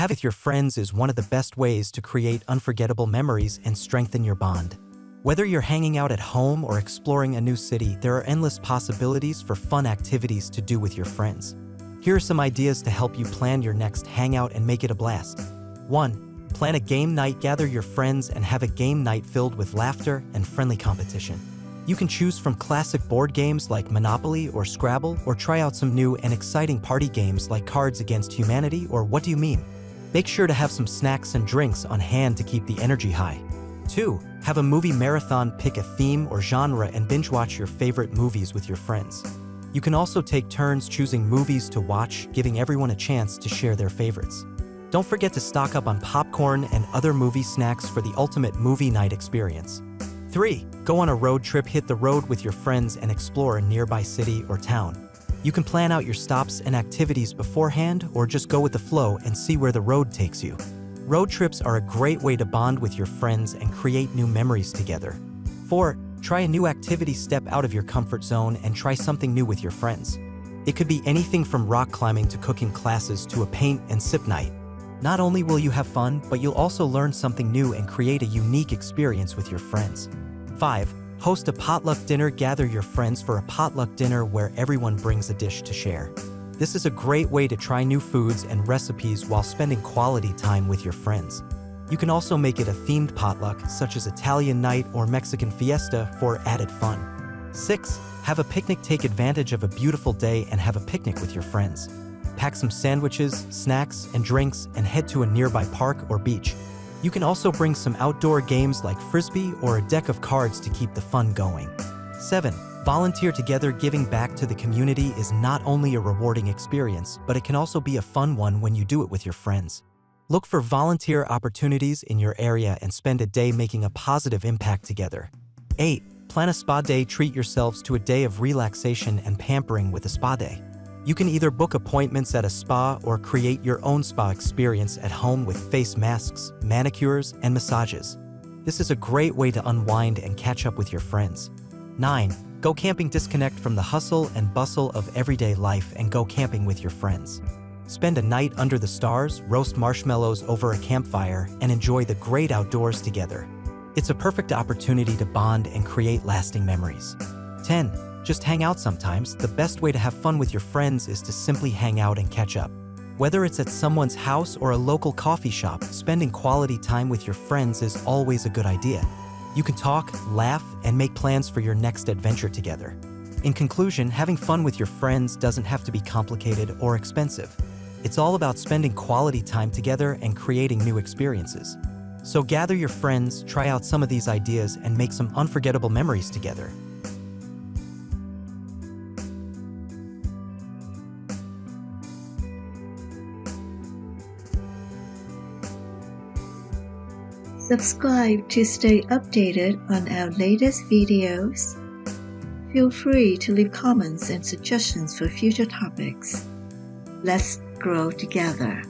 Having with your friends is one of the best ways to create unforgettable memories and strengthen your bond. Whether you're hanging out at home or exploring a new city, there are endless possibilities for fun activities to do with your friends. Here are some ideas to help you plan your next hangout and make it a blast. 1. Plan a game night. Gather your friends and have a game night filled with laughter and friendly competition. You can choose from classic board games like Monopoly or Scrabble, or try out some new and exciting party games like Cards Against Humanity or What Do You Mean? Make sure to have some snacks and drinks on hand to keep the energy high. 2. Have a movie marathon. Pick a theme or genre and binge watch your favorite movies with your friends. You can also take turns choosing movies to watch, giving everyone a chance to share their favorites. Don't forget to stock up on popcorn and other movie snacks for the ultimate movie night experience. 3. Go on a road trip. Hit the road with your friends and explore a nearby city or town. You can plan out your stops and activities beforehand, or just go with the flow and see where the road takes you. Road trips are a great way to bond with your friends and create new memories together. 4. Try a new activity. Step out of your comfort zone and try something new with your friends. It could be anything from rock climbing to cooking classes to a paint and sip night. Not only will you have fun, but you'll also learn something new and create a unique experience with your friends. 5. Host a potluck dinner. Gather your friends for a potluck dinner where everyone brings a dish to share. This is a great way to try new foods and recipes while spending quality time with your friends. You can also make it a themed potluck, such as Italian night or Mexican fiesta, for added fun. 6. Have a picnic. Take advantage of a beautiful day and have a picnic with your friends. Pack some sandwiches, snacks, and drinks and head to a nearby park or beach. You can also bring some outdoor games like Frisbee or a deck of cards to keep the fun going. 7. Volunteer together. Giving back to the community is not only a rewarding experience, but it can also be a fun one when you do it with your friends. Look for volunteer opportunities in your area and spend a day making a positive impact together. 8. Plan a spa day. Treat yourselves to a day of relaxation and pampering with a spa day. You can either book appointments at a spa or create your own spa experience at home with face masks, manicures, and massages. This is a great way to unwind and catch up with your friends. 9. Go camping. Disconnect from the hustle and bustle of everyday life and go camping with your friends. Spend a night under the stars, roast marshmallows over a campfire, and enjoy the great outdoors together. It's a perfect opportunity to bond and create lasting memories. 10. Just hang out sometimes. The best way to have fun with your friends is to simply hang out and catch up. Whether it's at someone's house or a local coffee shop, spending quality time with your friends is always a good idea. You can talk, laugh, and make plans for your next adventure together. In conclusion, having fun with your friends doesn't have to be complicated or expensive. It's all about spending quality time together and creating new experiences. So gather your friends, try out some of these ideas, and make some unforgettable memories together. Subscribe to stay updated on our latest videos. Feel free to leave comments and suggestions for future topics. Let's grow together.